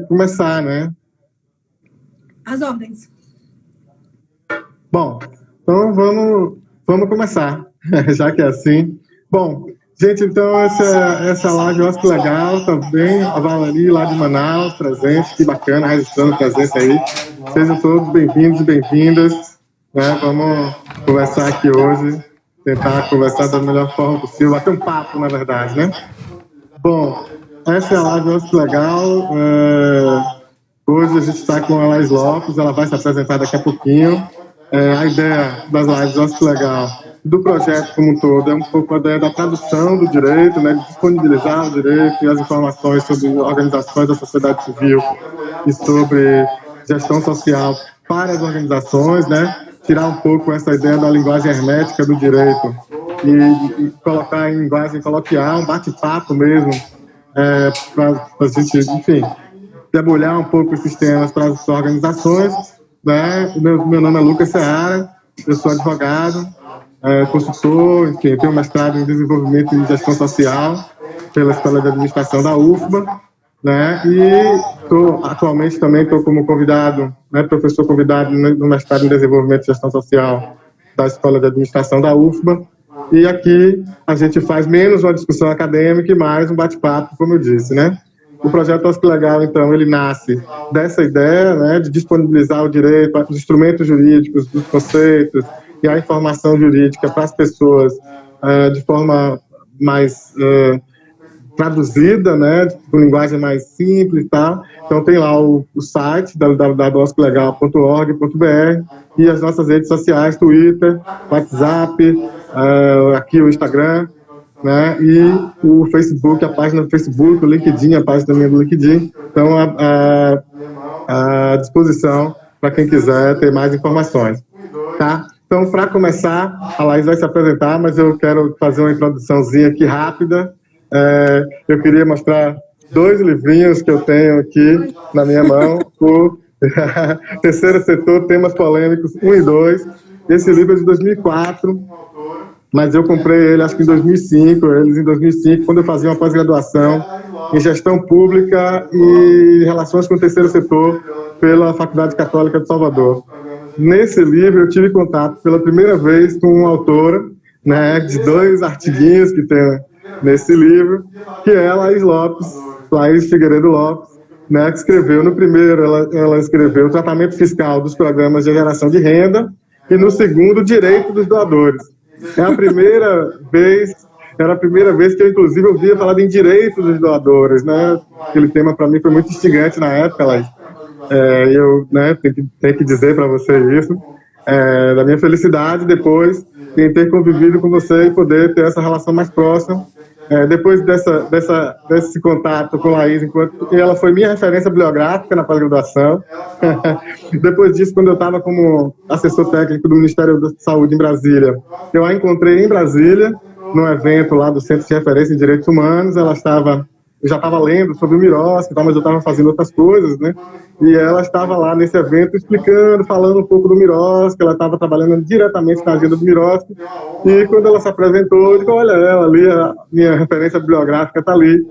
começar, né? Às ordens. Bom, então vamos começar, já que é assim. Bom, gente, então essa live eu acho que legal também. A Valerie lá de Manaus, presente, que bacana, registrando presença aí. Sejam todos bem-vindos e bem-vindas. Né? Vamos conversar aqui hoje, tentar conversar da melhor forma possível, bater um papo, na verdade, né? Bom, essa é a live eu acho que legal. Hoje a gente está com a Laís Lopes, ela vai se apresentar daqui a pouquinho. A ideia das lives, eu acho legal, do projeto como um todo, é um pouco a ideia da tradução do direito, né, de disponibilizar o direito e as informações sobre organizações da sociedade civil e sobre gestão social para as organizações, né, tirar um pouco essa ideia da linguagem hermética do direito e colocar em linguagem coloquial, um bate-papo mesmo, para a gente, enfim, debulhar um pouco esses temas para as organizações, né? Meu nome é Lucas Seara, eu sou advogado, consultor, enfim, tenho mestrado em desenvolvimento e gestão social pela Escola de Administração da UFBA, né? E atualmente também estou como convidado, né, professor convidado no mestrado em desenvolvimento e gestão social da Escola de Administração da UFBA. E aqui a gente faz menos uma discussão acadêmica e mais um bate-papo, como eu disse, né? O projeto Acho que Legal, então, ele nasce dessa ideia, né, de disponibilizar o direito, os instrumentos jurídicos, os conceitos e a informação jurídica para as pessoas de forma mais traduzida, né, com linguagem mais simples e tal. Então tem lá o site www.oscolegal.org.br e as nossas redes sociais, Twitter, WhatsApp, aqui o Instagram, né, e o Facebook, a página do Facebook, o LinkedIn, a página também do LinkedIn. Então, à disposição para quem quiser ter mais informações, tá? Então, para começar, a Laís vai se apresentar, mas eu quero fazer uma introduçãozinha aqui rápida. Eu queria mostrar 2 livrinhos que eu tenho aqui na minha mão, o Terceiro Setor, Temas Polêmicos 1 e 2. Esse livro é de 2004, mas eu comprei ele acho que em 2005, eles em 2005, quando eu fazia uma pós-graduação em Gestão Pública e Relações com o Terceiro Setor pela Faculdade Católica de Salvador. Nesse livro eu tive contato pela primeira vez com uma autora, né, de 2 artiguinhos que tem nesse livro, que é a Laís Lopes, Laís Figueiredo Lopes, né, que escreveu no primeiro, ela escreveu o tratamento fiscal dos programas de geração de renda e no segundo, o direito dos doadores. Era a primeira vez que eu, inclusive, ouvia falar em direito dos doadores, né? Aquele tema, para mim, foi muito instigante na época, Laís. Eu, né, tenho que dizer para você isso, da minha felicidade depois em ter convivido com você e poder ter essa relação mais próxima. Depois desse contato com a Laís, ela foi minha referência bibliográfica na pós-graduação. Depois disso, quando eu estava como assessor técnico do Ministério da Saúde em Brasília, eu a encontrei em Brasília, num evento lá do Centro de Referência em Direitos Humanos. Eu já estava lendo sobre o Miroski, mas eu estava fazendo outras coisas, né? E ela estava lá nesse evento explicando, falando um pouco do Miroski, ela estava trabalhando diretamente na agenda do Miroski, e quando ela se apresentou, eu disse, olha, ela ali, a minha referência bibliográfica está ali,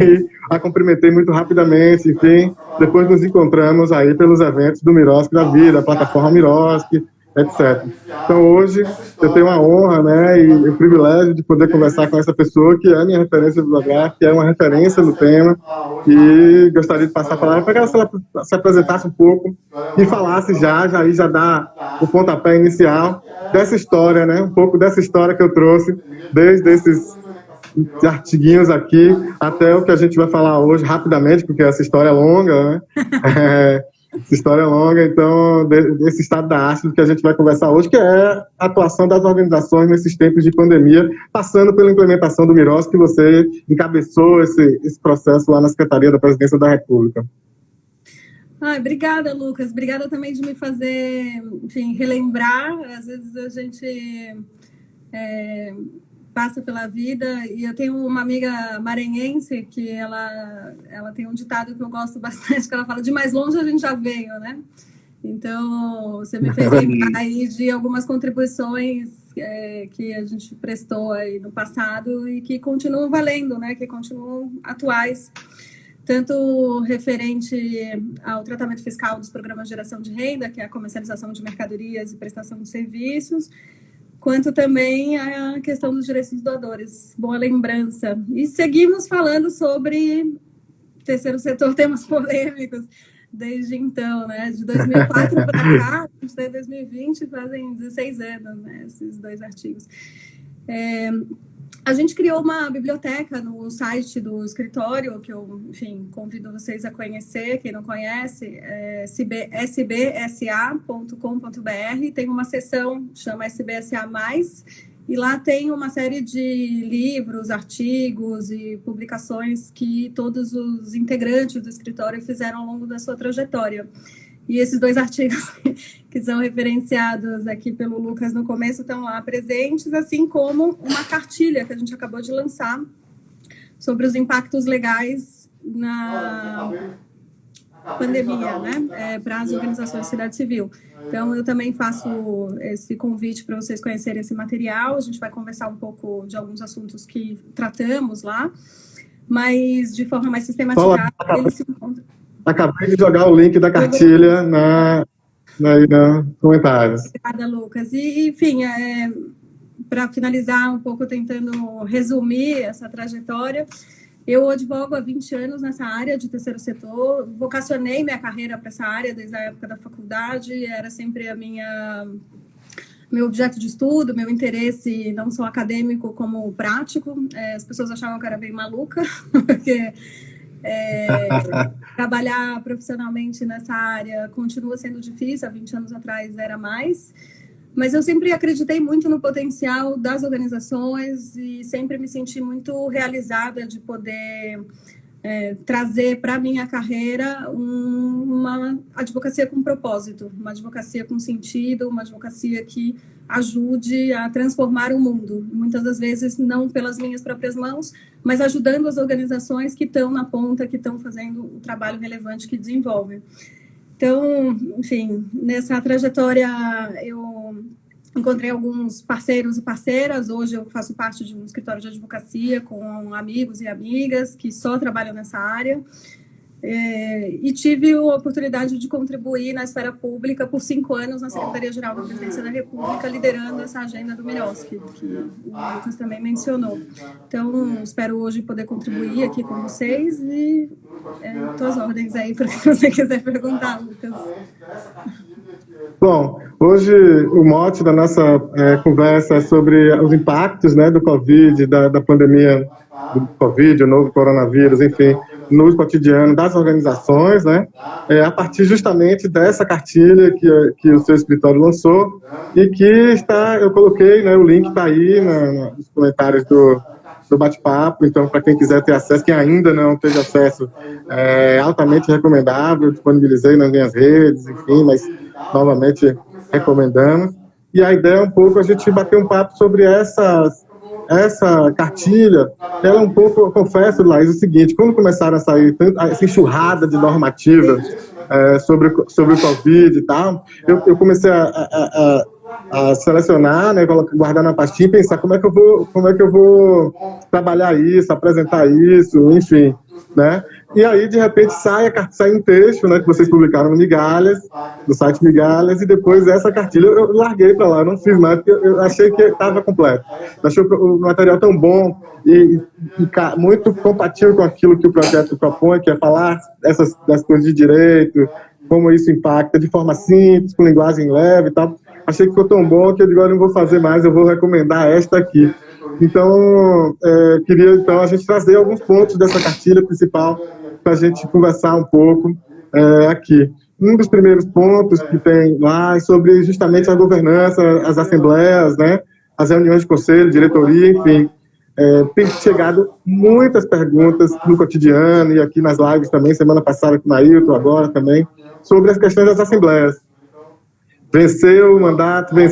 e a cumprimentei muito rapidamente, enfim, depois nos encontramos aí pelos eventos do Miroski da vida, a plataforma Miroski, etc. Então, hoje, eu tenho a honra, né, e o privilégio de poder conversar com essa pessoa que é a minha referência bibliográfica, que é uma referência no tema, e gostaria de passar a palavra para que ela se apresentasse um pouco e falasse já dá o pontapé inicial dessa história, né, um pouco dessa história que eu trouxe, desde esses artiguinhos aqui até o que a gente vai falar hoje rapidamente, porque essa história é longa, né? Essa história é longa, então, desse estado da arte do que a gente vai conversar hoje, que é a atuação das organizações nesses tempos de pandemia, passando pela implementação do Miroski, que você encabeçou esse processo lá na Secretaria da Presidência da República. Obrigada, Lucas. Obrigada também de me fazer, enfim, relembrar. Às vezes a gente passa pela vida, e eu tenho uma amiga maranhense que ela tem um ditado que eu gosto bastante, que ela fala, de mais longe a gente já veio, né? Então, você me fez lembrar aí de algumas contribuições que a gente prestou aí no passado e que continuam valendo, né? Que continuam atuais. tanto referente ao tratamento fiscal dos programas de geração de renda, que é a comercialização de mercadorias e prestação de serviços, quanto também a questão dos direitos dos doadores. Boa lembrança. E seguimos falando sobre terceiro setor, temas polêmicos, desde então, né? De 2004 para cá, a gente está em 2020, fazem 16 anos, né? Esses 2 artigos. A gente criou uma biblioteca no site do escritório, que eu, enfim, convido vocês a conhecer, quem não conhece, sbsa.com.br, tem uma seção, chama SBSA+, e lá tem uma série de livros, artigos e publicações que todos os integrantes do escritório fizeram ao longo da sua trajetória. E esses 2 artigos que são referenciados aqui pelo Lucas no começo estão lá presentes, assim como uma cartilha que a gente acabou de lançar sobre os impactos legais na pandemia, né, para as organizações de sociedade civil. Então, eu também faço esse convite para vocês conhecerem esse material. A gente vai conversar um pouco de alguns assuntos que tratamos lá, mas de forma mais sistematizada, ele se encontra. Acabei de jogar o link da cartilha nos comentários. Obrigada, Lucas. E, enfim, para finalizar um pouco, tentando resumir essa trajetória, eu advogo há 20 anos nessa área de terceiro setor, vocacionei minha carreira para essa área desde a época da faculdade, era sempre meu objeto de estudo, meu interesse não só acadêmico como prático. As pessoas achavam que eu era bem maluca, porque trabalhar profissionalmente nessa área continua sendo difícil, há 20 anos atrás era mais, mas eu sempre acreditei muito no potencial das organizações e sempre me senti muito realizada de poder trazer para a minha carreira uma advocacia com propósito, uma advocacia com sentido, uma advocacia que ajude a transformar o mundo. Muitas das vezes não pelas minhas próprias mãos, mas ajudando as organizações que estão na ponta, que estão fazendo o trabalho relevante que desenvolvem. Então, enfim, nessa trajetória eu encontrei alguns parceiros e parceiras. Hoje eu faço parte de um escritório de advocacia com amigos e amigas que só trabalham nessa área. E tive a oportunidade de contribuir na esfera pública por 5 anos na Secretaria-Geral da Presidência da República, liderando essa agenda do Milhosky, que o Lucas também mencionou. Então, espero hoje poder contribuir aqui com vocês e estou às ordens aí para o que você quiser perguntar, Lucas. Bom, hoje o mote da nossa conversa é sobre os impactos, né, do Covid, da pandemia do Covid, o novo coronavírus, enfim, no cotidiano das organizações, né, a partir justamente dessa cartilha que o seu escritório lançou e que eu coloquei, né, o link está aí nos comentários do bate-papo. Então, para quem quiser ter acesso, quem ainda não teve acesso, é altamente recomendável, disponibilizei nas minhas redes, enfim, mas novamente recomendamos. E a ideia é um pouco a gente bater um papo sobre essa cartilha. Ela é um pouco, eu confesso, Laís, o seguinte: quando começaram a sair essa enxurrada de normativas sobre o Covid e tal, eu comecei a selecionar, né, guardar na pastinha e pensar como é que eu vou trabalhar isso, apresentar isso, enfim, né? E aí, de repente, sai um texto, né, que vocês publicaram no Migalhas, no site Migalhas, e depois essa cartilha eu larguei para lá, eu não fiz mais, porque eu achei que estava completo. Achei o material tão bom e muito compatível com aquilo que o projeto propõe, que é falar das coisas de direito, como isso impacta de forma simples, com linguagem leve e tal. Achei que ficou tão bom que eu digo, eu não vou fazer mais, eu vou recomendar esta aqui. Então, queria então a gente trazer alguns pontos dessa cartilha principal para a gente conversar um pouco aqui. Um dos primeiros pontos que tem lá é sobre justamente a governança, as assembleias, né, as reuniões de conselho, diretoria, enfim. Tem chegado muitas perguntas no cotidiano e aqui nas lives também, semana passada com o Nailton, agora também, sobre as questões das assembleias. Venceu o mandato, né,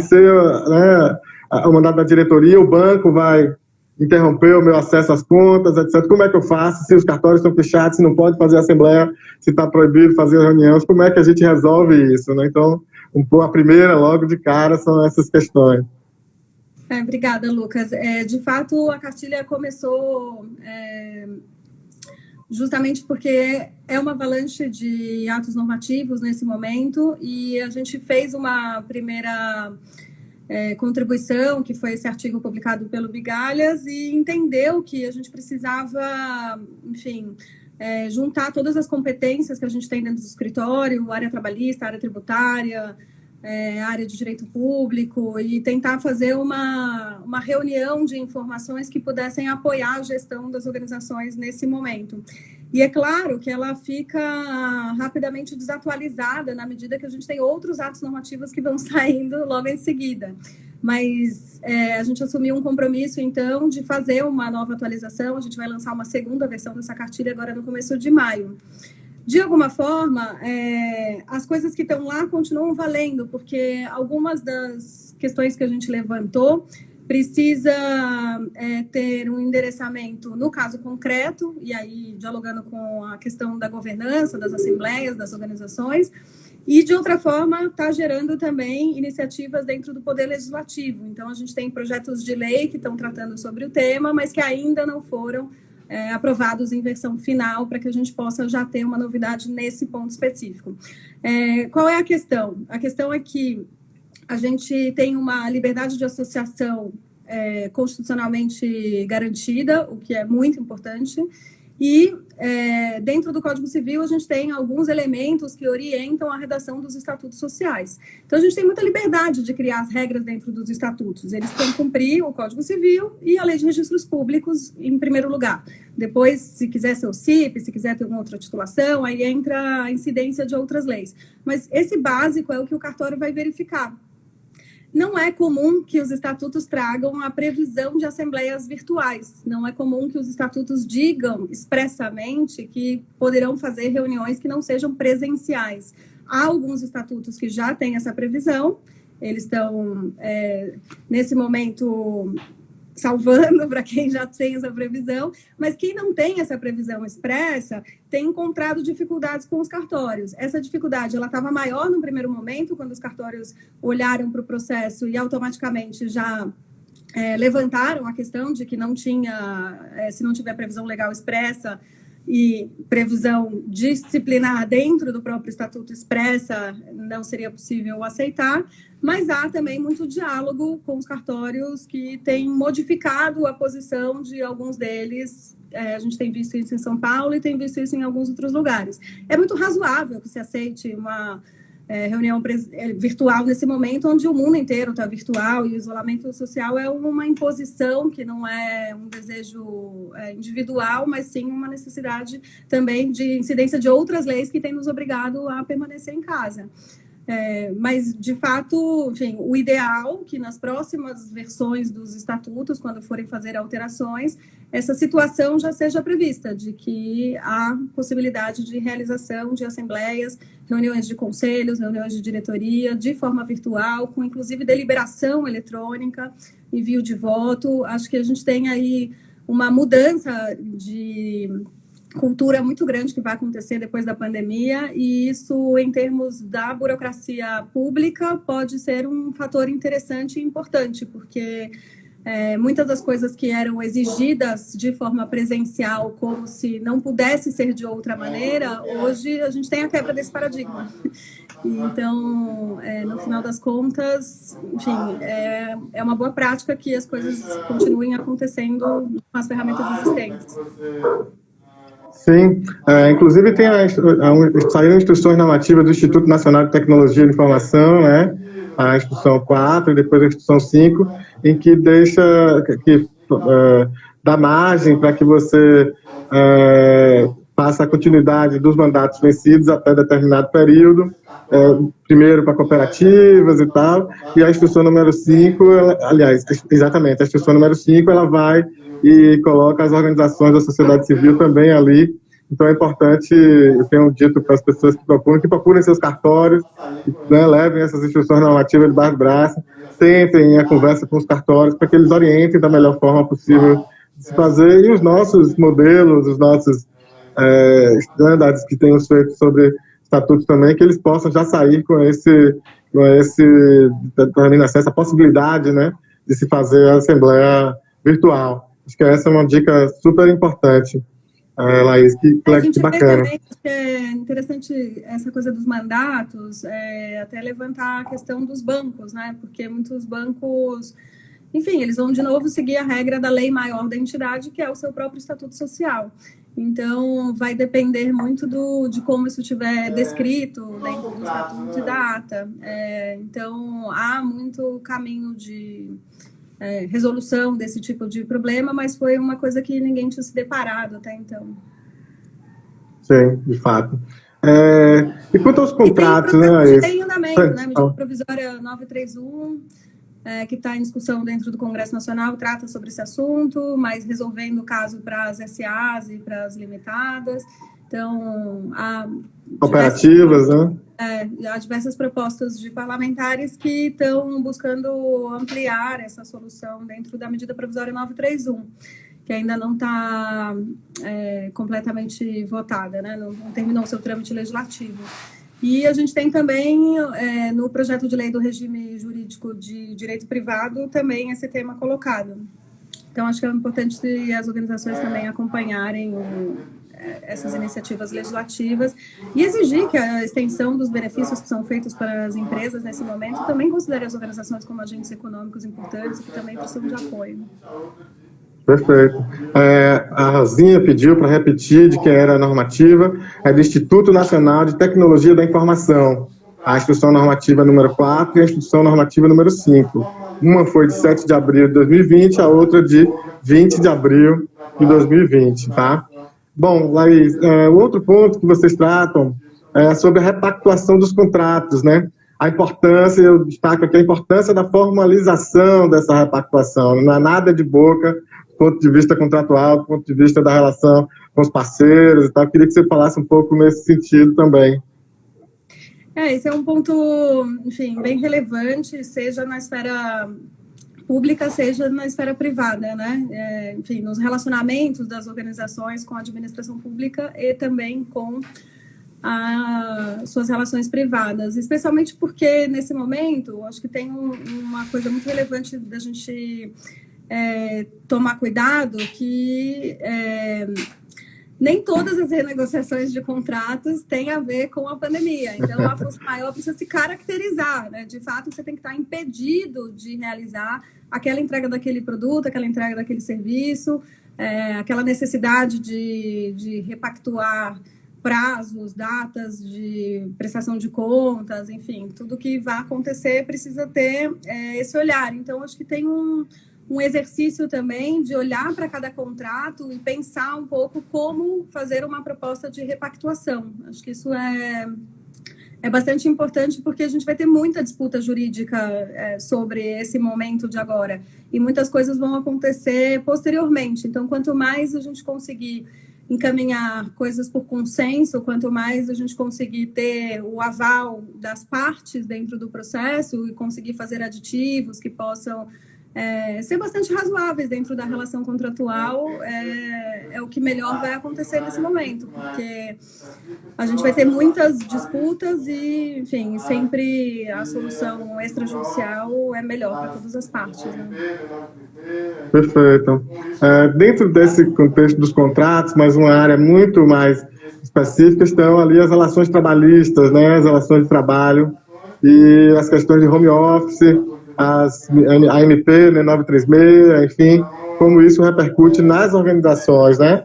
o mandato da diretoria, o banco vai interromper o meu acesso às contas, etc. Como é que eu faço se os cartórios estão fechados, se não pode fazer assembleia, se está proibido fazer reuniões, como é que a gente resolve isso, né? Então, a primeira, logo de cara, são essas questões. Obrigada, Lucas. De fato, a cartilha começou justamente porque é uma avalanche de atos normativos nesse momento, e a gente fez uma primeira contribuição, que foi esse artigo publicado pelo Migalhas, e entendeu que a gente precisava, enfim, juntar todas as competências que a gente tem dentro do escritório, área trabalhista, área tributária, área de direito público, e tentar fazer uma reunião de informações que pudessem apoiar a gestão das organizações nesse momento. E é claro que ela fica rapidamente desatualizada na medida que a gente tem outros atos normativos que vão saindo logo em seguida. Mas a gente assumiu um compromisso, então, de fazer uma nova atualização. A gente vai lançar uma segunda versão dessa cartilha agora no começo de maio. De alguma forma, as coisas que estão lá continuam valendo, porque algumas das questões que a gente levantou precisa ter um endereçamento no caso concreto, e aí dialogando com a questão da governança, das assembleias, das organizações, e de outra forma está gerando também iniciativas dentro do Poder Legislativo. Então, a gente tem projetos de lei que estão tratando sobre o tema, mas que ainda não foram aprovados em versão final, para que a gente possa já ter uma novidade nesse ponto específico. Qual é a questão? A questão é que a gente tem uma liberdade de associação constitucionalmente garantida, o que é muito importante, e dentro do Código Civil a gente tem alguns elementos que orientam a redação dos estatutos sociais. Então a gente tem muita liberdade de criar as regras dentro dos estatutos. Eles têm que cumprir o Código Civil e a Lei de Registros Públicos em primeiro lugar. Depois, se quiser ser o CIP, se quiser ter uma outra titulação, aí entra a incidência de outras leis. Mas esse básico é o que o cartório vai verificar. Não é comum que os estatutos tragam a previsão de assembleias virtuais. Não é comum que os estatutos digam expressamente que poderão fazer reuniões que não sejam presenciais. Há alguns estatutos que já têm essa previsão. Eles estão, nesse momento, salvando para quem já tem essa previsão, mas quem não tem essa previsão expressa tem encontrado dificuldades com os cartórios. Essa dificuldade ela estava maior no primeiro momento, quando os cartórios olharam para o processo e automaticamente já levantaram a questão de que não tinha, se não tiver previsão legal expressa e previsão disciplinar dentro do próprio estatuto expressa, não seria possível aceitar, mas há também muito diálogo com os cartórios que têm modificado a posição de alguns deles. A gente tem visto isso em São Paulo e tem visto isso em alguns outros lugares. É muito razoável que se aceite uma reunião virtual nesse momento, onde o mundo inteiro está virtual e o isolamento social é uma imposição que não é um desejo individual, mas sim uma necessidade também de incidência de outras leis que têm nos obrigado a permanecer em casa. Mas, de fato, enfim, o ideal que nas próximas versões dos estatutos, quando forem fazer alterações, essa situação já seja prevista, de que há possibilidade de realização de assembleias, reuniões de conselhos, reuniões de diretoria, de forma virtual, com inclusive deliberação eletrônica, envio de voto. Acho que a gente tem aí uma mudança de cultura muito grande que vai acontecer depois da pandemia, e isso, em termos da burocracia pública, pode ser um fator interessante e importante, porque muitas das coisas que eram exigidas de forma presencial, como se não pudesse ser de outra maneira, hoje a gente tem a quebra desse paradigma. Então, no final das contas, enfim, é uma boa prática que as coisas continuem acontecendo com as ferramentas existentes. Sim, inclusive saíram instruções normativas do Instituto Nacional de Tecnologia de Informação, né? A instrução 4 e depois a instrução 5, em que dá margem para que você faça a continuidade dos mandatos vencidos até determinado período, primeiro para cooperativas e tal, e a instrução número 5, exatamente, a instrução número 5, ela vai e coloca as organizações da sociedade civil também ali. Então é importante, eu tenho dito para as pessoas que procurem seus cartórios, né, levem essas instruções normativas debaixo do braço, tentem a conversa com os cartórios para que eles orientem da melhor forma possível de se fazer, e os nossos modelos, os nossos estándares que temos feito sobre estatutos também, que eles possam já sair com essa possibilidade, né, de se fazer a assembleia virtual. Acho que essa é uma dica super importante. Laís, que A gente vê bacana. também que é interessante essa coisa dos mandatos, até levantar a questão dos bancos, né? Porque muitos bancos, enfim, eles vão de novo seguir a regra da lei maior da entidade, que é o seu próprio estatuto social. Então, vai depender muito de como isso estiver descrito dentro do estatuto e da ata. Então, há muito caminho de resolução desse tipo de problema, mas foi uma coisa que ninguém tinha se deparado até então. Sim, de fato. E quanto aos E tem o contratos, né, projeto de Laís? lei em andamento, né? Medida provisória 931, que está em discussão dentro do Congresso Nacional, trata sobre esse assunto, mas resolvendo o caso para as SAs e para as limitadas. Então, há Cooperativas, né? há diversas propostas de parlamentares que estão buscando ampliar essa solução dentro da medida provisória 931, que ainda não está completamente votada, né? Não terminou o seu trâmite legislativo. E a gente tem também, no projeto de lei do regime jurídico de direito privado, também esse tema colocado. Então, acho que é importante as organizações também acompanharem essas iniciativas legislativas e exigir que a extensão dos benefícios que são feitos para as empresas nesse momento também considere as organizações como agentes econômicos importantes que também precisam de apoio. Perfeito. A Rosinha pediu para repetir de quem era a normativa, é do Instituto Nacional de Tecnologia da Informação, a Instrução Normativa número 4 e a Instrução Normativa número 5. Uma foi de 7 de abril de 2020, a outra de 20 de abril de 2020, tá? Bom, Laís, o outro ponto que vocês tratam é sobre a repactuação dos contratos, né? A importância, eu destaco aqui a importância da formalização dessa repactuação, não é nada de boca, do ponto de vista contratual, do ponto de vista da relação com os parceiros e tal. Eu queria que você falasse um pouco nesse sentido também. Esse é um ponto, enfim, bem relevante, seja na esfera pública, seja na esfera privada, né? Enfim, nos relacionamentos das organizações com a administração pública e também com as suas relações privadas, especialmente porque, nesse momento, acho que tem uma coisa muito relevante da gente tomar cuidado, que nem todas as renegociações de contratos têm a ver com a pandemia. Então, a força maior precisa se caracterizar, né? De fato, você tem que estar impedido de realizar aquela entrega daquele produto, aquela entrega daquele serviço, aquela necessidade de repactuar prazos, datas de prestação de contas, enfim, tudo que vai acontecer precisa ter esse olhar. Então, acho que tem um exercício também de olhar para cada contrato e pensar um pouco como fazer uma proposta de repactuação. Acho que isso é bastante importante, porque a gente vai ter muita disputa jurídica sobre esse momento de agora, e muitas coisas vão acontecer posteriormente. Então, quanto mais a gente conseguir encaminhar coisas por consenso, quanto mais a gente conseguir ter o aval das partes dentro do processo e conseguir fazer aditivos que possam ser bastante razoáveis dentro da relação contratual, é o que melhor vai acontecer nesse momento, porque a gente vai ter muitas disputas e, enfim, sempre a solução extrajudicial é melhor para todas as partes, né? Perfeito. Dentro desse contexto dos contratos, mas uma área muito mais específica, estão ali as relações trabalhistas, né, as relações de trabalho e as questões de home office, a AMP, né, 936, enfim, como isso repercute nas organizações, né?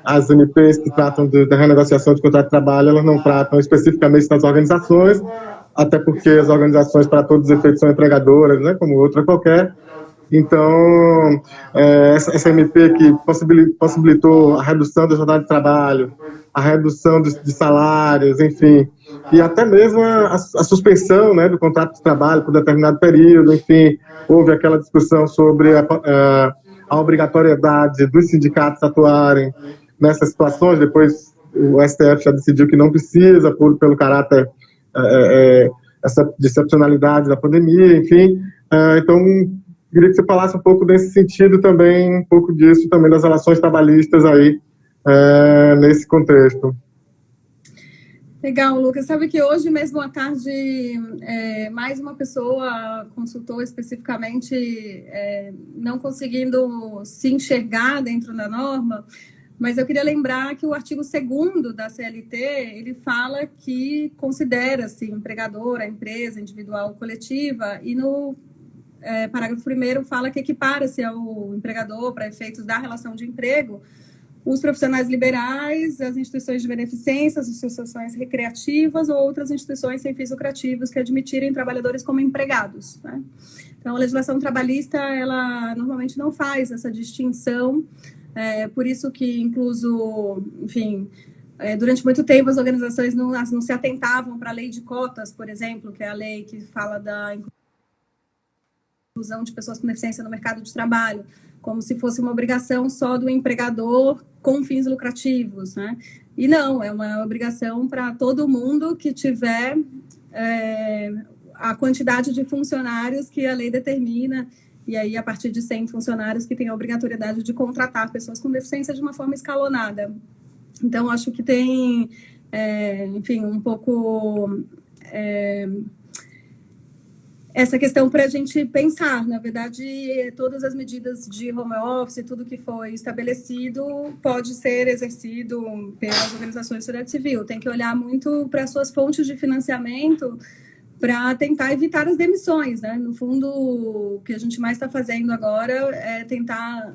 As MPs que tratam da renegociação de contrato de trabalho, elas não tratam especificamente das organizações, até porque as organizações, para todos os efeitos, são empregadoras, né, como outra qualquer. Então, essa MP que possibilitou a redução da jornada de trabalho, a redução de salários, enfim, e até mesmo a suspensão, né, do contrato de trabalho por determinado período, enfim, houve aquela discussão sobre a obrigatoriedade dos sindicatos atuarem nessas situações. Depois o STF já decidiu que não precisa, pelo caráter essa excepcionalidade da pandemia, enfim. Então, queria que você falasse um pouco desse sentido também, um pouco disso também das relações trabalhistas aí, nesse contexto. Legal, Lucas. Sabe que hoje mesmo à tarde mais uma pessoa consultou especificamente não conseguindo se enxergar dentro da norma, Mas eu queria lembrar que o artigo 2º da CLT, ele fala que considera-se empregador a empresa individual ou coletiva, e no parágrafo 1º fala que equipara-se ao empregador para efeitos da relação de emprego os profissionais liberais, as instituições de beneficência, as associações recreativas ou outras instituições sem fins lucrativos que admitirem trabalhadores como empregados, né? Então, a legislação trabalhista, ela normalmente não faz essa distinção, por isso que, incluso, enfim, durante muito tempo as organizações não se atentavam para a lei de cotas, por exemplo, que é a lei que fala da inclusão de pessoas com deficiência no mercado de trabalho, como se fosse uma obrigação só do empregador com fins lucrativos, né? E não, é uma obrigação para todo mundo que tiver a quantidade de funcionários que a lei determina, e aí a partir de 100 funcionários que tem a obrigatoriedade de contratar pessoas com deficiência de uma forma escalonada. Então, acho que tem, enfim, um pouco essa questão para a gente pensar. Na verdade, todas as medidas de home office, tudo que foi estabelecido, pode ser exercido pelas organizações de sociedade civil. Tem que olhar muito para as suas fontes de financiamento para tentar evitar as demissões, né? No fundo, o que a gente mais está fazendo agora é tentar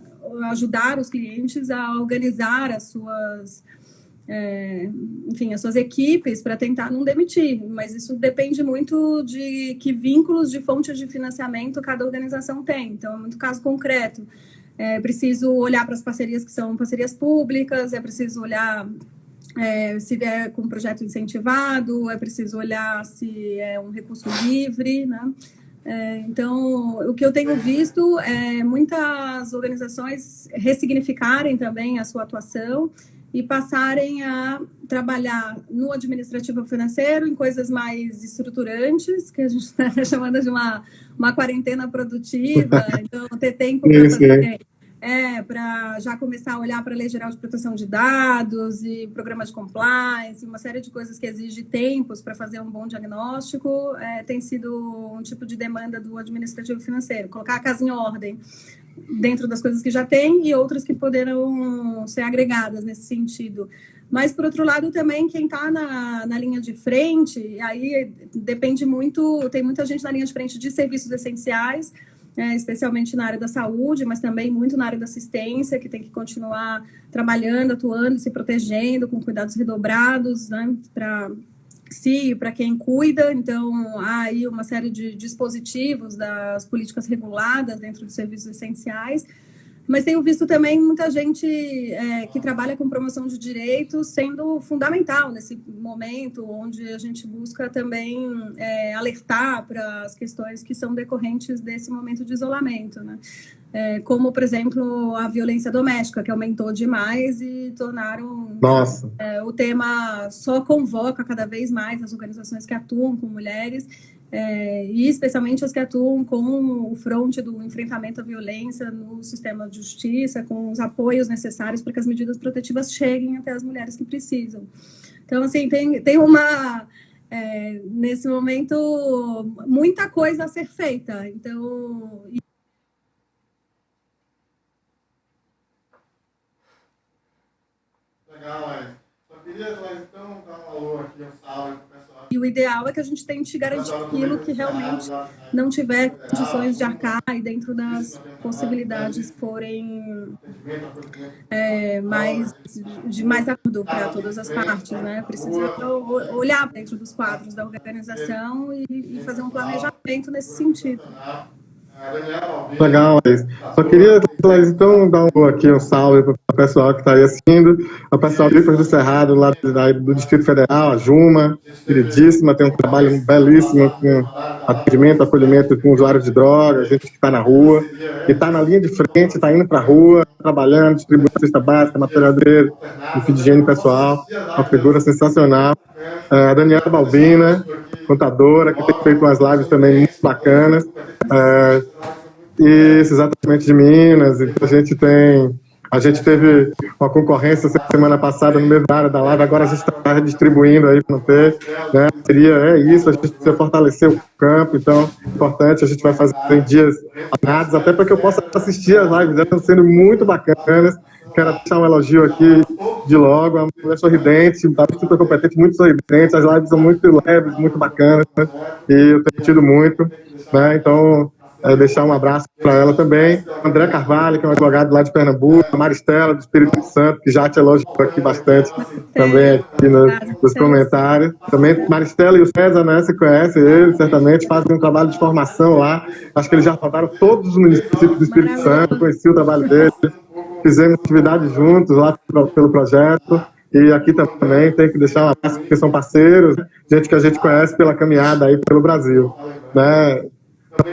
ajudar os clientes a organizar as suas... enfim, as suas equipes para tentar não demitir, mas isso depende muito de que vínculos de fontes de financiamento cada organização tem. Então, é muito caso concreto. É preciso olhar para as parcerias que são parcerias públicas, é preciso olhar se é com projeto incentivado, é preciso olhar se é um recurso livre, né? Então, o que eu tenho visto é muitas organizações ressignificarem também a sua atuação e passarem a trabalhar no administrativo financeiro, em coisas mais estruturantes, que a gente está chamando de uma quarentena produtiva, então ter tempo para fazer... para já começar a olhar para a Lei Geral de Proteção de Dados e programa de compliance, uma série de coisas que exige tempos para fazer um bom diagnóstico, tem sido um tipo de demanda do administrativo financeiro, colocar a casa em ordem dentro das coisas que já tem e outras que poderão ser agregadas nesse sentido. Mas, por outro lado, também quem está na linha de frente, aí depende muito, tem muita gente na linha de frente de serviços essenciais, especialmente na área da saúde, mas também muito na área da assistência, que tem que continuar trabalhando, atuando, se protegendo, com cuidados redobrados, né, para si e para quem cuida. Então, há aí uma série de dispositivos das políticas reguladas dentro dos serviços essenciais. Mas tenho visto também muita gente que trabalha com promoção de direitos sendo fundamental nesse momento, onde a gente busca também alertar para as questões que são decorrentes desse momento de isolamento, né? Como, por exemplo, a violência doméstica, que aumentou demais e tornaram... Nossa! O tema só convoca cada vez mais as organizações que atuam com mulheres, e especialmente as que atuam com o fronte do enfrentamento à violência no sistema de justiça, com os apoios necessários para que as medidas protetivas cheguem até as mulheres que precisam. Então, assim, tem uma... nesse momento, muita coisa a ser feita. Então... Legal, só queria, então, dar um alô aqui, um salve para o pessoal. E o ideal é que a gente tente garantir aquilo que realmente não tiver condições de arcar e dentro das possibilidades forem mais acordo para todas as partes, né? Precisa olhar dentro dos quadros da organização e fazer um planejamento nesse sentido. Legal, Laís. Só queria, Laís, então, dar um salve para o pessoal que está aí assistindo, o pessoal do Pipas do Cerrado, lá do Distrito Federal, a Juma, queridíssima, tem um trabalho belíssimo com atendimento, acolhimento com usuários de drogas, gente que está na rua, que está na linha de frente, está indo para a rua, trabalhando, distribuindo cesta básica, material dele, de higiene pessoal, uma figura sensacional. A Daniela Balbina, contadora, que tem feito umas lives também muito bacanas. Isso, exatamente, de Minas. Então, a gente teve uma concorrência semana passada no mesmo área da live, agora a gente está distribuindo aí para não ter, né? Isso, a gente precisa fortalecer o campo, então é importante, a gente vai fazer em dias alinhados, até para que eu possa assistir as lives, estão sendo muito bacanas. quero deixar um elogio aqui de logo, é uma mulher sorridente, tá super competente, muito sorridente, as lives são muito leves, muito bacanas, né? E eu tenho tido muito, né? Então, deixar um abraço para ela também. André Carvalho, que é um advogado lá de Pernambuco, a Maristela, do Espírito Santo, que já te elogiou aqui bastante também aqui nos comentários. Também Maristela e o César, né? Você conhece eles, certamente, fazem um trabalho de formação lá. Acho que eles já rodaram todos os municípios do Espírito Santo, eu conheci o trabalho deles. Fizemos atividades juntos lá pelo projeto. E aqui também tem que deixar um abraço, porque são parceiros, gente que a gente conhece pela caminhada aí pelo Brasil, né?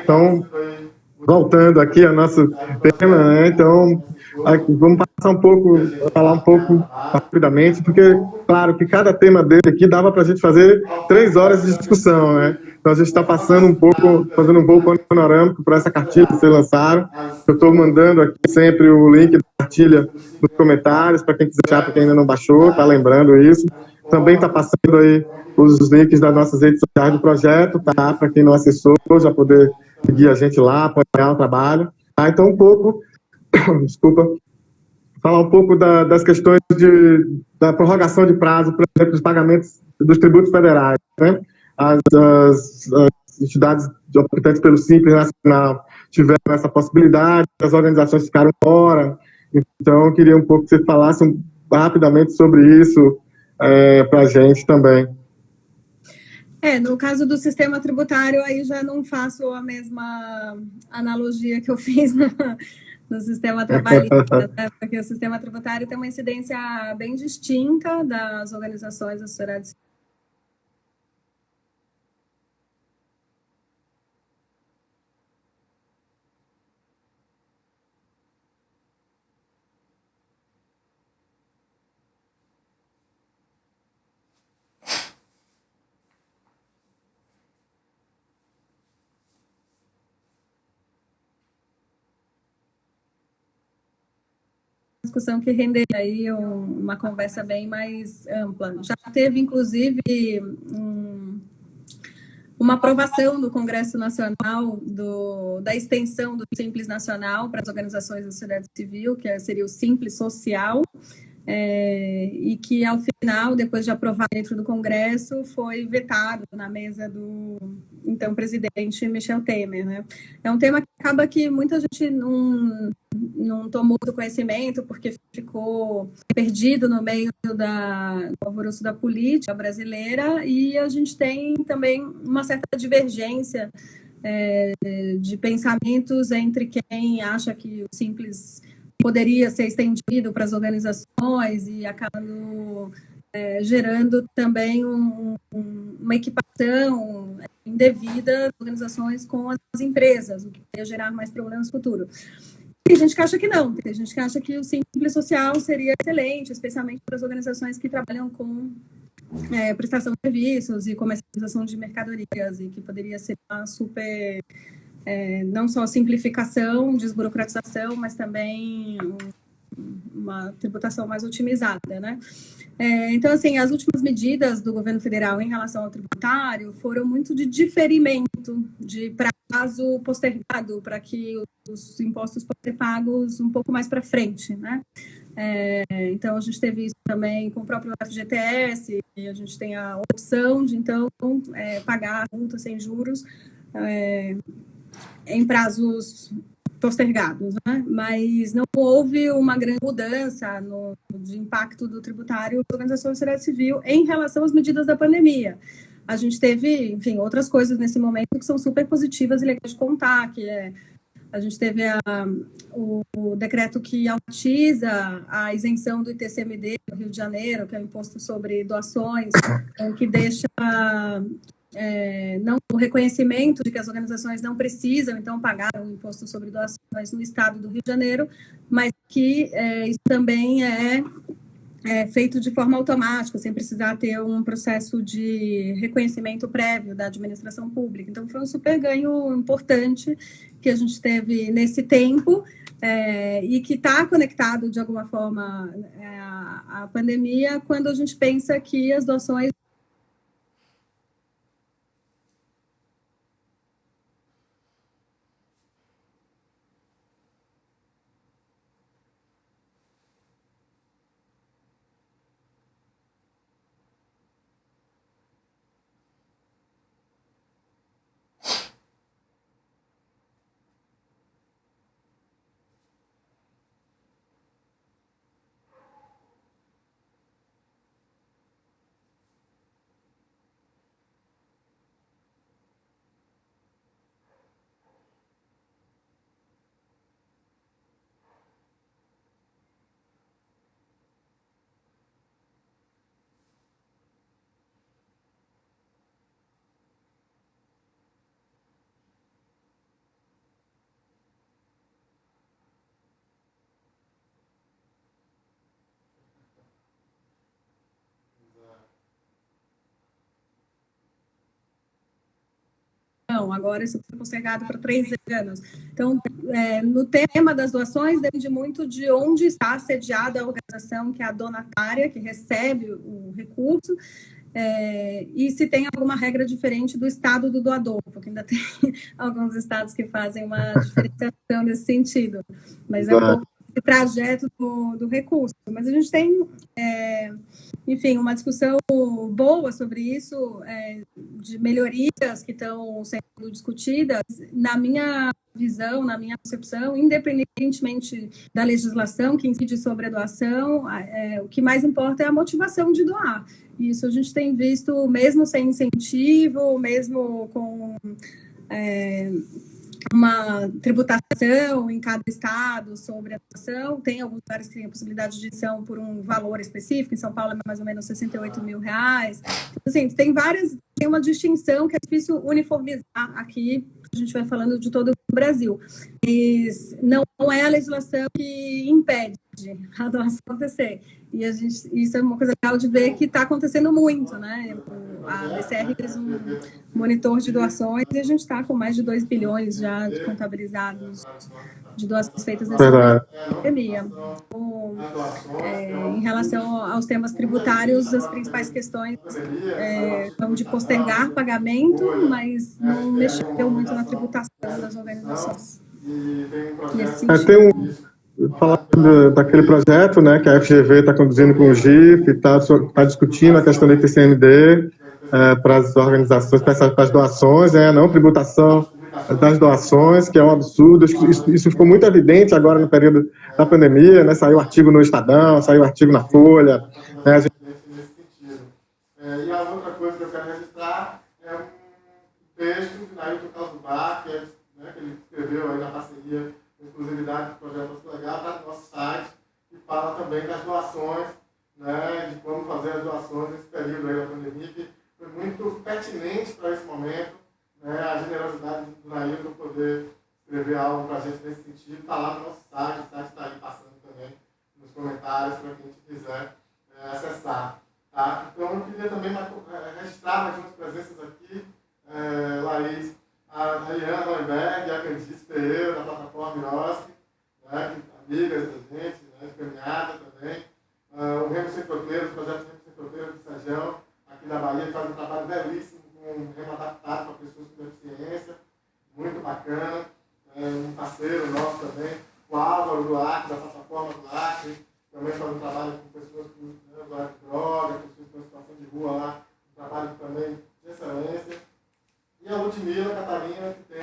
Então, voltando aqui ao nosso tema, né? Então, vamos passar um pouco, falar um pouco rapidamente, porque, claro, que cada tema dele aqui dava para a gente fazer 3 horas de discussão, né? Então, a gente está passando um pouco, fazendo um pouco panorâmico para essa cartilha que vocês lançaram. Eu estou mandando aqui sempre o link da cartilha nos comentários, para quem quiser achar, para quem ainda não baixou, está lembrando isso. Também está passando aí os links das nossas redes sociais do projeto, tá? Para quem não acessou, já poder seguir a gente lá, apoiar o trabalho. Então, um pouco, desculpa, falar um pouco das questões da prorrogação de prazo, por exemplo, dos pagamentos dos tributos federais, né? As entidades optantes pelo Simples Nacional tiveram essa possibilidade, as organizações ficaram fora. Então, eu queria um pouco que você falasse rapidamente sobre isso para a gente também. No caso do sistema tributário, aí já não faço a mesma analogia que eu fiz no sistema trabalhista, né? Porque o sistema tributário tem uma incidência bem distinta das organizações da sociedade civil. Discussão que renderia aí uma conversa bem mais ampla. Já teve, inclusive, uma aprovação do Congresso Nacional da extensão do Simples Nacional para as organizações da sociedade civil, que seria o Simples Social, e que, ao final, depois de aprovado dentro do Congresso, foi vetado na mesa do então presidente Michel Temer, né? É um tema que acaba que muita gente não tomou do conhecimento, porque ficou perdido no meio do alvoroço da política brasileira, e a gente tem também uma certa divergência de pensamentos entre quem acha que o Simples poderia ser estendido para as organizações e acabando gerando também uma equipação indevida das organizações com as empresas, o que poderia gerar mais problemas no futuro. Tem gente que acha que não, tem gente que acha que o Simples Social seria excelente, especialmente para as organizações que trabalham com prestação de serviços e comercialização de mercadorias, e que poderia ser uma super, não só simplificação, desburocratização, mas também uma tributação mais otimizada, né? Então, assim, as últimas medidas do governo federal em relação ao tributário foram muito de diferimento, de prazo postergado, para que os impostos possam ser pagos um pouco mais para frente, né? Então, a gente teve isso também com o próprio FGTS, e a gente tem a opção de, então, pagar a multa sem juros em prazos postergados, né? Mas não houve uma grande mudança de impacto do tributário para a organização da sociedade civil em relação às medidas da pandemia. A gente teve, enfim, outras coisas nesse momento que são super positivas e legais de contar, que a gente teve o decreto que autoriza a isenção do ITCMD no Rio de Janeiro, que é o imposto sobre doações, que deixa o reconhecimento de que as organizações não precisam, então, pagar o imposto sobre doações no estado do Rio de Janeiro, mas que isso também é feito de forma automática, sem precisar ter um processo de reconhecimento prévio da administração pública. Então, foi um super ganho importante que a gente teve nesse tempo, e que está conectado, de alguma forma, à pandemia, quando a gente pensa que as doações não, agora isso foi postergado para 3 anos. Então, no tema das doações, depende muito de onde está sediada a organização que é a donatária, que recebe o recurso, e se tem alguma regra diferente do estado do doador, porque ainda tem alguns estados que fazem uma diferenciação nesse sentido, mas é um pouco esse trajeto do recurso. Mas a gente tem, enfim, uma discussão boa sobre isso, de melhorias que estão sendo discutidas, na minha visão, na minha concepção, independentemente da legislação que incide sobre a doação, o que mais importa é a motivação de doar. Isso a gente tem visto, mesmo sem incentivo, mesmo com uma tributação em cada estado sobre a doação, tem alguns lugares que têm a possibilidade de doação por um valor específico, em São Paulo é mais ou menos R$68 mil. Assim, tem uma distinção que é difícil uniformizar aqui, a gente vai falando de todo o Brasil, mas não é a legislação que impede a doação acontecer. E isso é uma coisa legal de ver que está acontecendo muito, né? A BCR fez um monitor de doações e a gente está com mais de 2 bilhões já contabilizados de doações feitas nessa pandemia. Então, em relação aos temas tributários, as principais questões são de postergar pagamento, mas não mexeu muito na tributação das organizações. Falando daquele projeto, né, que a FGV está conduzindo com o GIP, está discutindo a questão do ITCMD para as organizações, para as doações, não tributação das doações, que é um absurdo. Isso ficou muito evidente agora no período da pandemia, né, saiu artigo no Estadão, saiu artigo na Folha. Né, E a outra coisa que eu quero registrar é um texto de Nailton Calzubar, que ele escreveu aí na parceria exclusividade do projeto Nosso Legal, está no nosso site, e fala também das doações, né, de como fazer as doações nesse período aí da pandemia, que foi muito pertinente para esse momento, né, a generosidade do Nailton poder escrever algo para a gente nesse sentido, está lá no nosso site, o site está aí passando também nos comentários para quem quiser acessar. Tá? Então, eu queria também registrar mais umas presenças aqui, Laís, a Eliana Neuberg, a Candice Pereira, da plataforma Miroski, né, amigas da gente, né, de caminhada também. O Remo Sem Fronteiras, o projeto Remo Sem Fronteiras do Sérgio, aqui da Bahia, que faz um trabalho belíssimo com um remo adaptado para pessoas com deficiência, muito bacana. Um parceiro nosso também, o Álvaro do Acre, da plataforma do Acre, também faz um trabalho com pessoas com usuário de droga, pessoas com situação de rua lá, um trabalho também de excelência. E a Ludmila Catarina, que tem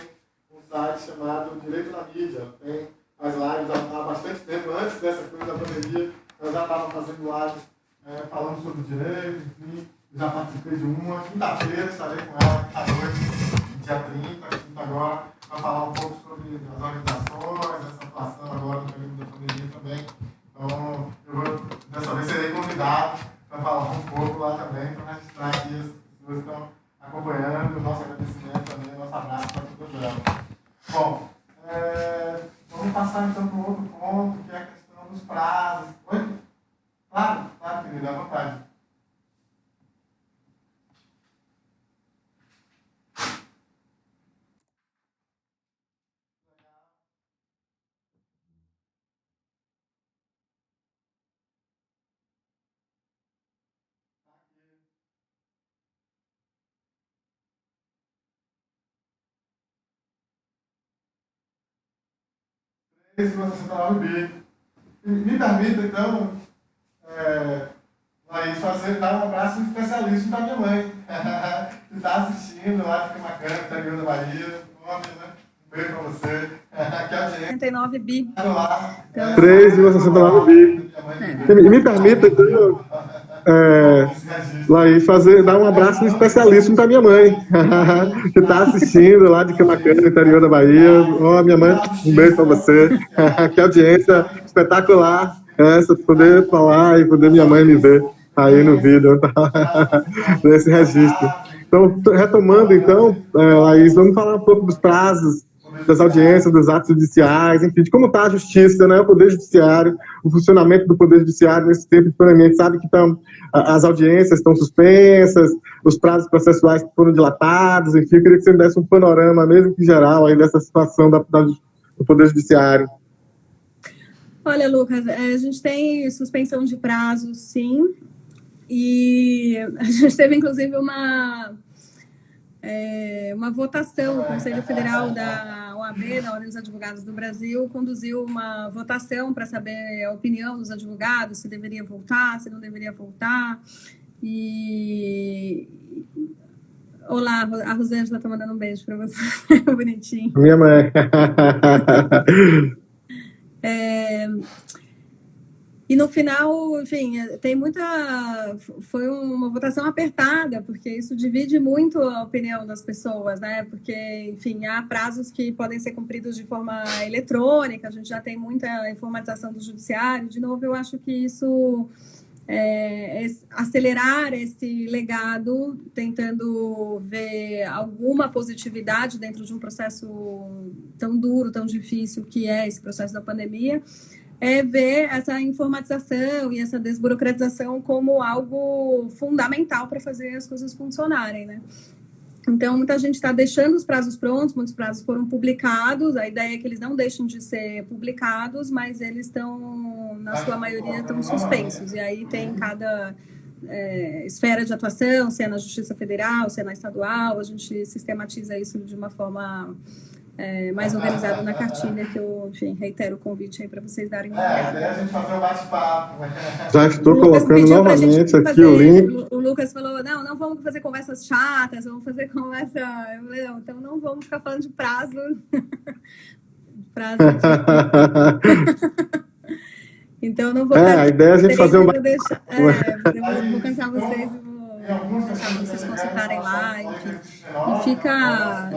um site chamado Direito na Mídia. Tem as lives há bastante tempo, antes dessa coisa da pandemia, eu já estava fazendo lives falando sobre direito, enfim, já participei de uma. Quinta-feira estarei com ela, quinta-noite, dia 30, quinta agora, para falar um pouco sobre as organizações, essa atuação agora no período da pandemia também. Então, dessa vez serei convidado para falar um pouco lá também, para registrar aqui as pessoas que estão acompanhando, o nosso agradecimento também, o nosso abraço para todos elas. Bom, vamos passar então para um outro ponto, que é a questão dos prazos. Oi? Claro, querida, à vontade. Me permita, então, Laís, dar um abraço especialista para minha mãe, que está assistindo lá de Camacan, interior da Bahia. Um beijo para você. Que audiência. 69 bi. 3,69 bi. Me permita, então, Laís, dar um abraço especialíssimo para minha mãe, que está assistindo lá de Camacan, interior da Bahia. Minha mãe, um beijo para você. Que audiência espetacular, poder falar e poder minha mãe me ver aí no vídeo, nesse registro. Então, retomando, então, Laís, vamos falar um pouco dos prazos das audiências, dos atos judiciais, enfim, de como está a justiça, né, o poder judiciário, o funcionamento do poder judiciário nesse tempo de pandemia. A gente sabe que as audiências estão suspensas, os prazos processuais foram dilatados, enfim, eu queria que você me desse um panorama, mesmo que geral, aí dessa situação do poder judiciário. Olha, Lucas, a gente tem suspensão de prazos, sim, e a gente teve, inclusive, uma votação. O Conselho Federal da OAB, da Ordem dos Advogados do Brasil, conduziu uma votação para saber a opinião dos advogados, se deveria voltar, se não deveria voltar. Olá, a Rosângela está mandando um beijo para você, bonitinho. Minha mãe. E no final, enfim, foi uma votação apertada, porque isso divide muito a opinião das pessoas, né? Porque, enfim, há prazos que podem ser cumpridos de forma eletrônica, a gente já tem muita informatização do judiciário. De novo, eu acho que isso acelerar esse legado, tentando ver alguma positividade dentro de um processo tão duro, tão difícil que é esse processo da pandemia, ver essa informatização e essa desburocratização como algo fundamental para fazer as coisas funcionarem, né? Então, muita gente está deixando os prazos prontos, muitos prazos foram publicados, a ideia é que eles não deixem de ser publicados, mas eles estão, na sua maioria, estão suspensos. E aí tem cada esfera de atuação, se é na Justiça Federal, se é na estadual, a gente sistematiza isso de uma forma mais organizada na cartilha, que eu, enfim, reitero o convite aí para vocês darem uma olhada. A gente fazer um bate-papo. Já estou colocando novamente aqui o link. O Lucas falou, não vamos fazer conversas chatas, vamos fazer conversa... Eu falei, não, então não vamos ficar falando de prazo. Então não vou... a ideia é a gente fazer um bate-papo. Eu vou cansar vocês e vou deixar vocês consultarem lá, enfim. E fica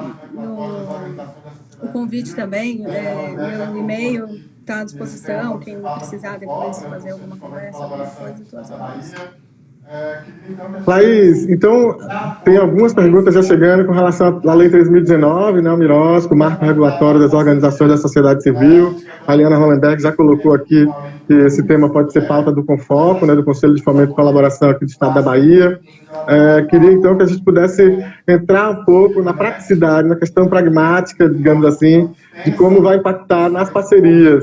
o convite também, meu e-mail está à disposição, quem precisar depois fazer alguma conversa, alguma coisa, todas as Laís, então, tem algumas perguntas já chegando com relação à Lei 3.019, né, o MIROSCO, o Marco Regulatório das Organizações da Sociedade Civil. A Liana Hollenberg já colocou aqui que esse tema pode ser pauta do CONFOCO, né, do Conselho de Fomento e Colaboração aqui do Estado da Bahia. Queria, então, que a gente pudesse entrar um pouco na praticidade, na questão pragmática, digamos assim, de como vai impactar nas parcerias,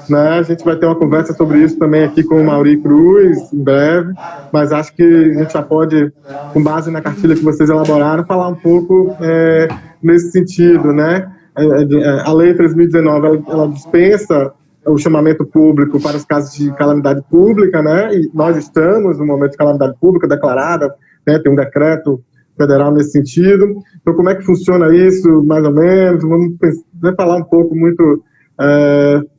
né? A gente vai ter uma conversa sobre isso também aqui com o Mauri Cruz, em breve, mas acho que a gente já pode, com base na cartilha que vocês elaboraram, falar um pouco nesse sentido, né? A Lei 3.019, ela dispensa o chamamento público para os casos de calamidade pública, né? E nós estamos no momento de calamidade pública declarada, né? Tem um decreto federal nesse sentido. Então, como é que funciona isso, mais ou menos? Vamos falar um pouco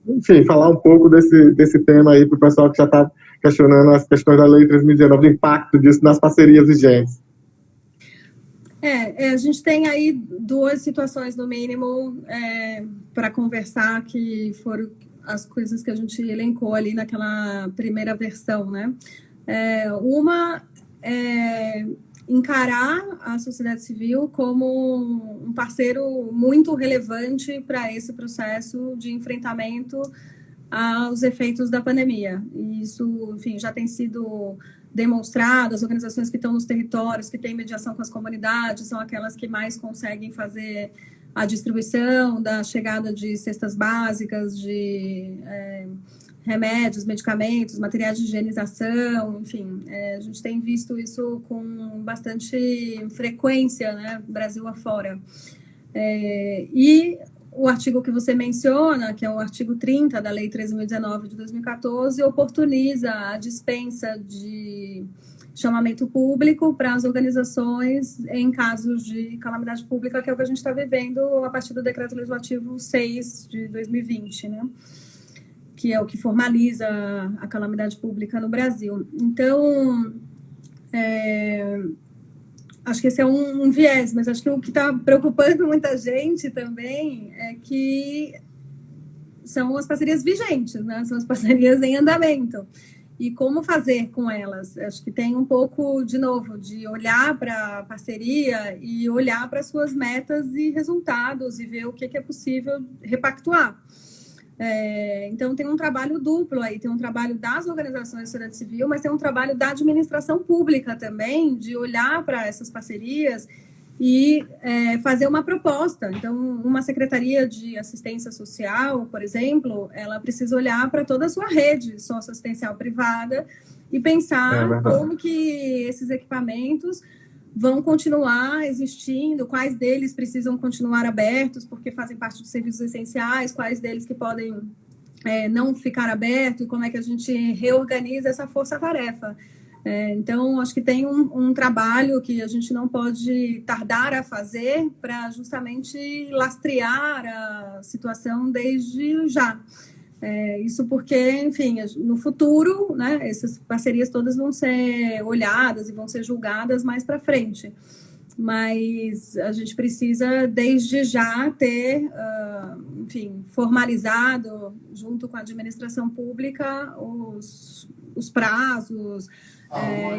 enfim, falar um pouco desse tema aí para o pessoal que já está questionando as questões da Lei 3.019, do impacto disso nas parcerias vigentes. A gente tem aí duas situações, no mínimo, para conversar, que foram as coisas que a gente elencou ali naquela primeira versão, né? Uma é encarar a sociedade civil como um parceiro muito relevante para esse processo de enfrentamento aos efeitos da pandemia. E isso, enfim, já tem sido demonstrado. As organizações que estão nos territórios, que têm mediação com as comunidades, são aquelas que mais conseguem fazer a distribuição da chegada de cestas básicas, de remédios, medicamentos, materiais de higienização, enfim. A gente tem visto isso com bastante frequência, né, Brasil afora. E o artigo que você menciona, que é o artigo 30 da Lei 13.019 de 2014, oportuniza a dispensa de chamamento público para as organizações em casos de calamidade pública, que é o que a gente está vivendo a partir do Decreto Legislativo 6 de 2020, né? Que é o que formaliza a calamidade pública no Brasil. Então, acho que esse é um viés, mas acho que o que está preocupando muita gente também é que são as parcerias vigentes, né? São as parcerias em andamento. e como fazer com elas. Acho que tem um pouco, de novo, de olhar para a parceria e olhar para suas metas e resultados e ver o que é possível repactuar. Então, tem um trabalho duplo aí, tem um trabalho das organizações da sociedade civil, mas tem um trabalho da administração pública também, de olhar para essas parcerias e fazer uma proposta. Então, uma secretaria de assistência social, por exemplo, ela precisa olhar para toda a sua rede socioassistencial privada e pensar como que esses equipamentos vão continuar existindo, quais deles precisam continuar abertos porque fazem parte dos serviços essenciais, quais deles que podem não ficar abertos, e como é que a gente reorganiza essa força-tarefa. Então, acho que tem um trabalho que a gente não pode tardar a fazer para justamente lastrear a situação desde já. Isso porque, enfim, no futuro, né, essas parcerias todas vão ser olhadas e vão ser julgadas mais para frente. Mas a gente precisa, desde já, ter, enfim, formalizado, junto com a administração pública, os prazos,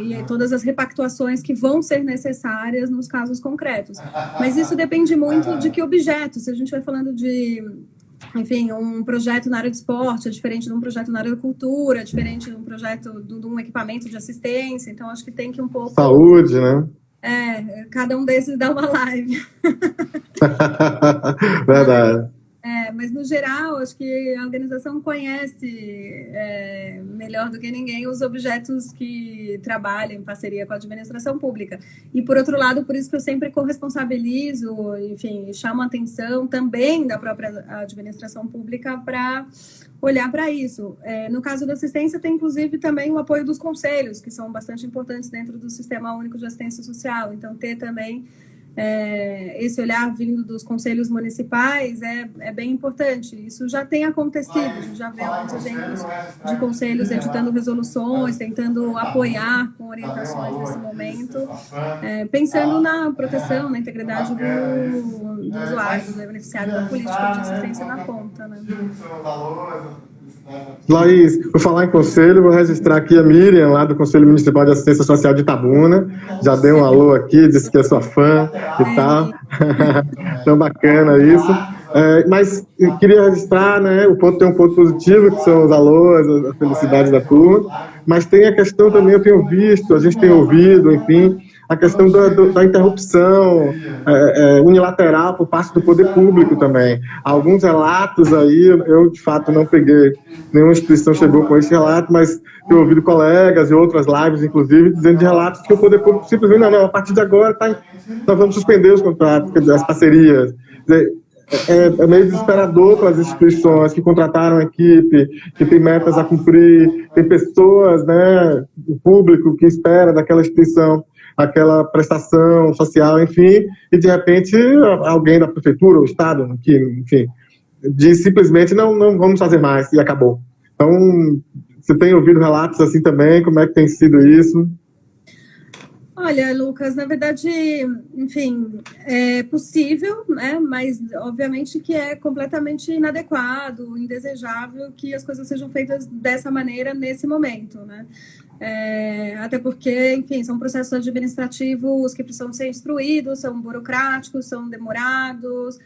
e todas as repactuações que vão ser necessárias nos casos concretos. Mas isso depende muito de que objeto. Se a gente vai falando de, enfim, um projeto na área de esporte é diferente de um projeto na área da cultura, é diferente de um projeto de um equipamento de assistência. Então, acho que tem que um pouco... Saúde, né? Cada um desses dá uma live. Verdade. Mas, no geral, acho que a organização conhece melhor do que ninguém os objetos que trabalham em parceria com a administração pública. E, por outro lado, por isso que eu sempre corresponsabilizo, enfim, chamo a atenção também da própria administração pública para olhar para isso. No caso da assistência, tem, inclusive, também o apoio dos conselhos, que são bastante importantes dentro do Sistema Único de Assistência Social. Então, ter também esse olhar vindo dos conselhos municipais é bem importante. Isso já tem acontecido, a gente já vê alguns exemplos de conselhos editando resoluções, tentando apoiar com orientações nesse momento, pensando na proteção, na integridade do usuário, do beneficiário da política de assistência na ponta, né? Laís, por falar em conselho, vou registrar aqui a Miriam, lá do Conselho Municipal de Assistência Social de Itabuna. Já dei um alô aqui, disse que é sua fã e tal. Então, bacana isso. Mas eu queria registrar, né, tem um ponto positivo, que são os alôs, a felicidade da turma, mas tem a questão também, eu tenho visto, a gente tem ouvido, enfim, a questão da interrupção unilateral por parte do poder público também. Alguns relatos aí, eu de fato não peguei, nenhuma instituição chegou com esse relato, mas tenho ouvido colegas e outras lives, inclusive, dizendo de relatos que o poder público simplesmente, não, a partir de agora nós vamos suspender os contratos, as parcerias. É meio desesperador para as instituições que contrataram a equipe, que tem metas a cumprir, tem pessoas, né, o público que espera daquela instituição aquela prestação social, enfim, e de repente alguém da prefeitura ou estado, que, enfim, diz simplesmente não vamos fazer mais e acabou. Então, você tem ouvido relatos assim também? Como é que tem sido isso? Olha, Lucas, na verdade, enfim, é possível, né? Mas obviamente que é completamente inadequado, indesejável que as coisas sejam feitas dessa maneira nesse momento, né? Até porque, enfim, são processos administrativos que precisam ser instruídos, são burocráticos, são demorados,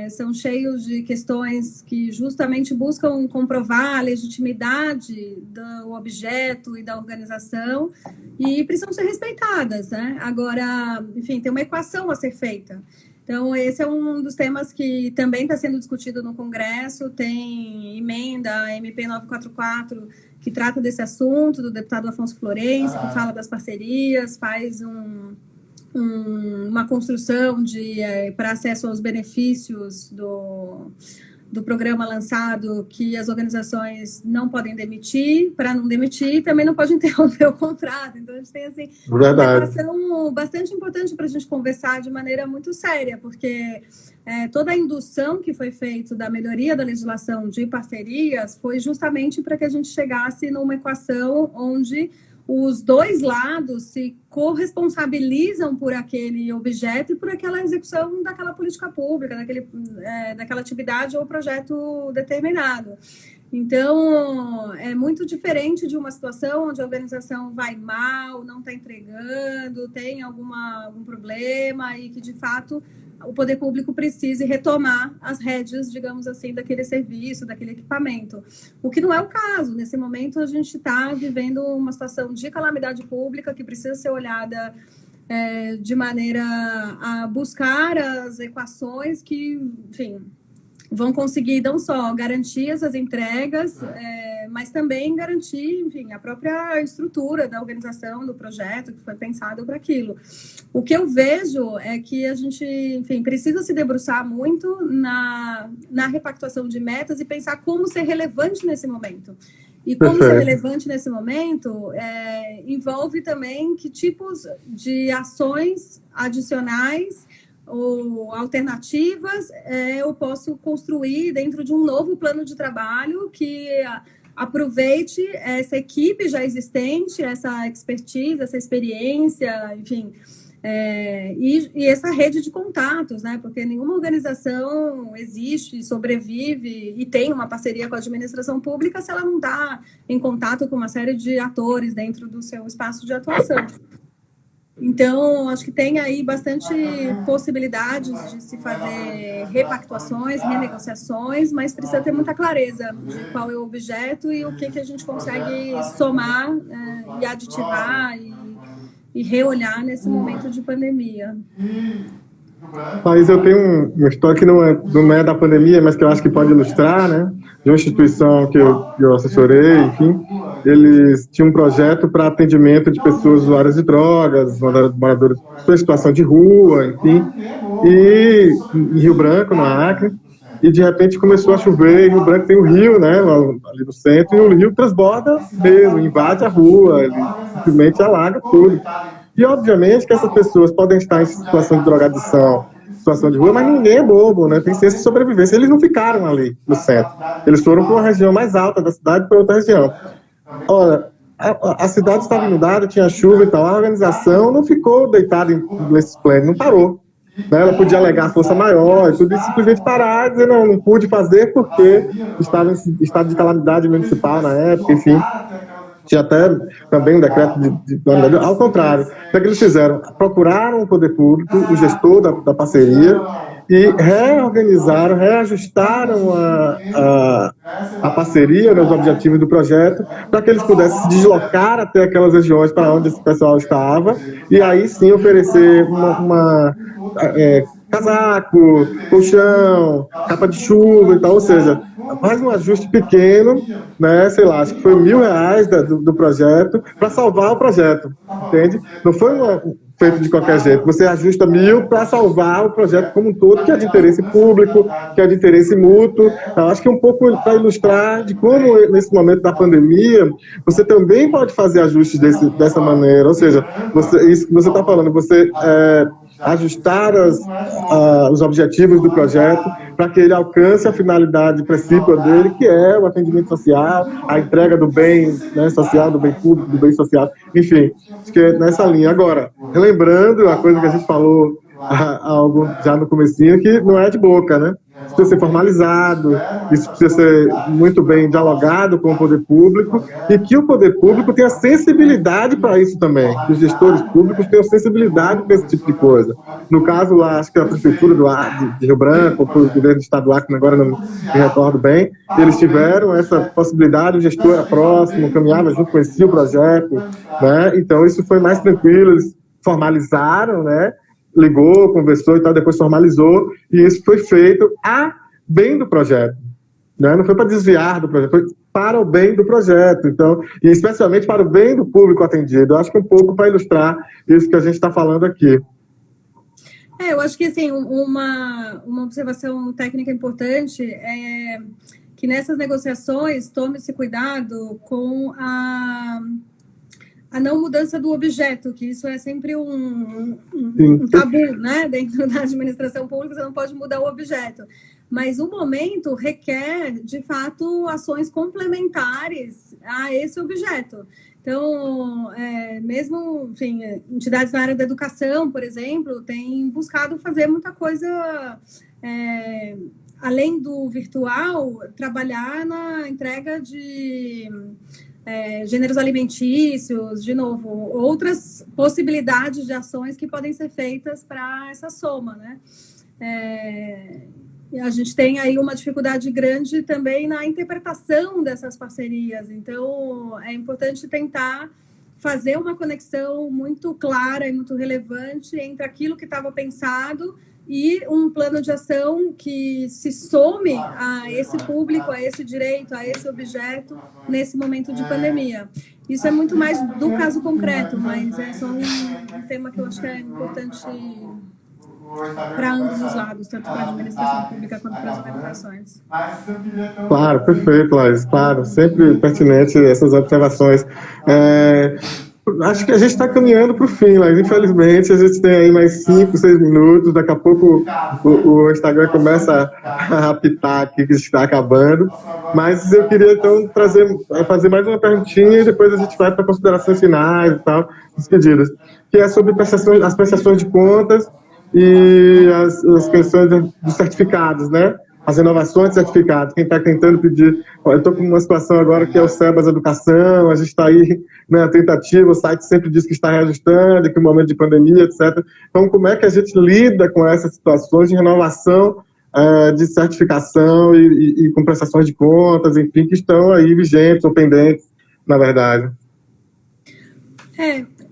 são cheios de questões que justamente buscam comprovar a legitimidade do objeto e da organização e precisam ser respeitadas, né? Agora, enfim, tem uma equação a ser feita. Então, esse é um dos temas que também está sendo discutido no Congresso, tem emenda, a MP 944, que trata desse assunto, do deputado Afonso Florencio, que fala das parcerias, faz uma construção para acesso aos benefícios do programa lançado, que as organizações não podem demitir, para não demitir, também não pode interromper o contrato. Então, a gente tem assim, uma relação bastante importante para a gente conversar de maneira muito séria, porque toda a indução que foi feita da melhoria da legislação de parcerias foi justamente para que a gente chegasse numa equação onde os dois lados se corresponsabilizam por aquele objeto e por aquela execução daquela política pública, daquela atividade ou projeto determinado. Então, é muito diferente de uma situação onde a organização vai mal, não está entregando, tem algum problema e que, de fato, o poder público precise retomar as rédeas, digamos assim, daquele serviço, daquele equipamento. O que não é o caso. Nesse momento, a gente está vivendo uma situação de calamidade pública que precisa ser olhada de maneira a buscar as equações que, enfim, vão conseguir não só garantir essas entregas, mas também garantir, enfim, a própria estrutura da organização do projeto que foi pensado para aquilo. O que eu vejo é que a gente, enfim, precisa se debruçar muito na repactuação de metas e pensar como ser relevante nesse momento. E como ser relevante nesse momento envolve também que tipos de ações adicionais ou alternativas eu posso construir dentro de um novo plano de trabalho que aproveite essa equipe já existente, essa expertise, essa experiência, enfim, e essa rede de contatos, né? Porque nenhuma organização existe, sobrevive e tem uma parceria com a administração pública se ela não está em contato com uma série de atores dentro do seu espaço de atuação. Então, acho que tem aí bastante possibilidades de se fazer repactuações, renegociações, mas precisa ter muita clareza de qual é o objeto e o que a gente consegue somar e aditivar e reolhar nesse momento de pandemia. Mas eu tenho uma história que não é da pandemia, mas que eu acho que pode ilustrar, né? De uma instituição que eu assessorei, enfim, eles tinham um projeto para atendimento de pessoas usuárias de drogas, moradores em situação de rua, enfim, e em Rio Branco, no Acre, e de repente começou a chover, e Rio Branco tem o rio, né, ali no centro, e o rio transborda mesmo, invade a rua, ele simplesmente alaga tudo. E, obviamente, que essas pessoas podem estar em situação de drogadição, situação de rua, mas ninguém é bobo, né? Tem ciência de sobrevivência. Eles não ficaram ali no centro. Eles foram para uma região mais alta da cidade, para outra região. Olha, a cidade estava inundada, tinha chuva e tal. A organização não ficou deitada nesses planos, não parou. Né? Ela podia alegar força maior e tudo isso, simplesmente parar e dizer, não pude fazer porque estava em estado de calamidade municipal na época, enfim. Tinha até também um decreto de calamidade. Ao contrário, o que é que eles fizeram? Procuraram o poder público, o gestor da parceria, e reorganizaram, reajustaram a parceria, né, os objetivos do projeto, para que eles pudessem se deslocar até aquelas regiões para onde esse pessoal estava, e aí sim oferecer casaco, colchão, capa de chuva e tal, ou seja, mais um ajuste pequeno, né, sei lá, acho que foi R$1.000 do projeto, para salvar o projeto, entende? Não foi feito de qualquer jeito, você ajusta 1.000 para salvar o projeto como um todo, que é de interesse público, que é de interesse mútuo. Eu acho que um pouco para ilustrar de como, nesse momento da pandemia, você também pode fazer ajustes dessa maneira, ou seja, isso que você está falando, você ajustar os objetivos do projeto para que ele alcance a finalidade principal dele, que é o atendimento social, a entrega do bem, né, social, do bem público, do bem social, enfim, acho que é nessa linha. Agora, relembrando a coisa que a gente falou algo já no comecinho, que não é de boca, né? Isso precisa ser formalizado, isso precisa ser muito bem dialogado com o poder público e que o poder público tenha sensibilidade para isso também, que os gestores públicos tenham sensibilidade para esse tipo de coisa. No caso lá, acho que a prefeitura de Rio Branco, ou o governo do estado do Acre, agora não me recordo bem, eles tiveram essa possibilidade, o gestor era próximo, caminhava junto, conhecia o projeto, né? Então isso foi mais tranquilo, eles formalizaram, né? Ligou, conversou e tal, depois formalizou, e isso foi feito a bem do projeto, né? Não foi para desviar do projeto, foi para o bem do projeto, então, e especialmente para o bem do público atendido. Eu acho que um pouco para ilustrar isso que a gente está falando aqui. Eu acho que assim, uma observação técnica importante é que nessas negociações tome-se cuidado com a não mudança do objeto, que isso é sempre um tabu, né? Dentro da administração pública, você não pode mudar o objeto. Mas o momento requer, de fato, ações complementares a esse objeto. Então, mesmo, enfim, entidades na área da educação, por exemplo, têm buscado fazer muita coisa além do virtual, trabalhar na entrega de gêneros alimentícios, de novo, outras possibilidades de ações que podem ser feitas para essa soma, né? A gente tem aí uma dificuldade grande também na interpretação dessas parcerias, então é importante tentar fazer uma conexão muito clara e muito relevante entre aquilo que estava pensado e um plano de ação que se some a esse público, a esse direito, a esse objeto nesse momento de pandemia. Isso é muito mais do caso concreto, mas é só um tema que eu acho que é importante para ambos os lados, tanto para a administração pública quanto para as organizações. Claro, perfeito, Laís. Claro, sempre pertinente essas observações. Acho que a gente está caminhando para o fim, Laís. Infelizmente, a gente tem aí mais 5, 6 minutos. Daqui a pouco o Instagram começa a apitar aqui que está acabando. Mas eu queria, então, fazer mais uma perguntinha e depois a gente vai para considerações finais e tal, despedidas. Que é sobre as prestações de contas e as questões dos certificados, né? As renovações de certificados. Quem está tentando pedir... Eu estou com uma situação agora que é o SEBAS Educação, a gente está aí na tentativa, o site sempre diz que está reajustando, que é um momento de pandemia, etc. Então, como é que a gente lida com essas situações de renovação de certificação e com prestações de contas, enfim, que estão aí vigentes ou pendentes, na verdade?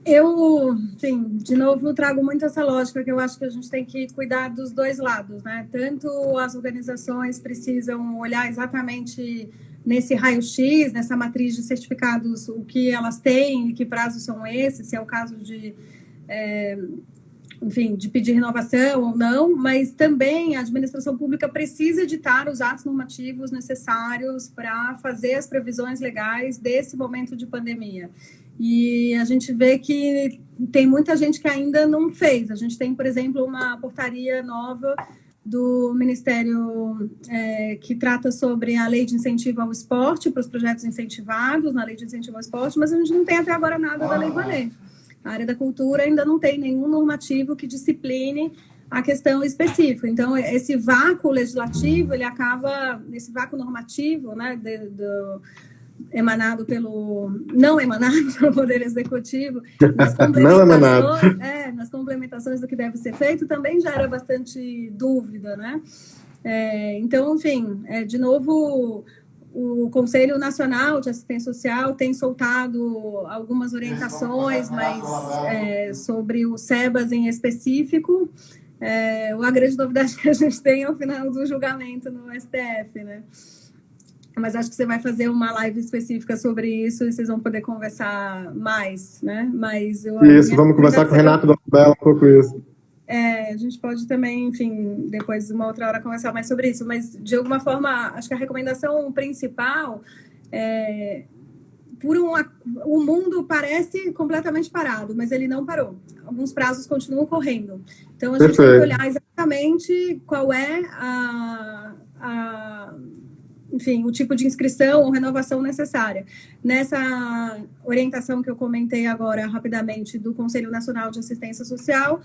Eu, enfim, de novo, trago muito essa lógica que eu acho que a gente tem que cuidar dos dois lados, né? Tanto as organizações precisam olhar exatamente nesse raio-x, nessa matriz de certificados, o que elas têm e que prazos são esses, se é o caso de, enfim, de pedir renovação ou não, mas também a administração pública precisa editar os atos normativos necessários para fazer as previsões legais desse momento de pandemia. E a gente vê que tem muita gente que ainda não fez. A gente tem, por exemplo, uma portaria nova do Ministério que trata sobre a lei de incentivo ao esporte, para os projetos incentivados na lei de incentivo ao esporte, mas a gente não tem até agora nada da Lei Rouanet. A área da cultura ainda não tem nenhum normativo que discipline a questão específica. Então, esse vácuo legislativo, ele acaba, esse vácuo normativo, né, não emanado pelo Poder Executivo, nas complementações do que deve ser feito, também gera bastante dúvida, né? Então, enfim, de novo, o Conselho Nacional de Assistência Social tem soltado algumas orientações, mas sobre o SEBAS em específico, a grande novidade que a gente tem é o final do julgamento no STF, né? Mas acho que você vai fazer uma live específica sobre isso e vocês vão poder conversar mais, né? Mas vamos conversar com o Renato Bela um pouco isso. A gente pode também, enfim, depois, uma outra hora, conversar mais sobre isso. Mas, de alguma forma, acho que a recomendação principal o mundo parece completamente parado, mas ele não parou. Alguns prazos continuam correndo. Então, a gente tem que olhar exatamente qual é enfim, o tipo de inscrição ou renovação necessária. Nessa orientação que eu comentei agora rapidamente do Conselho Nacional de Assistência Social,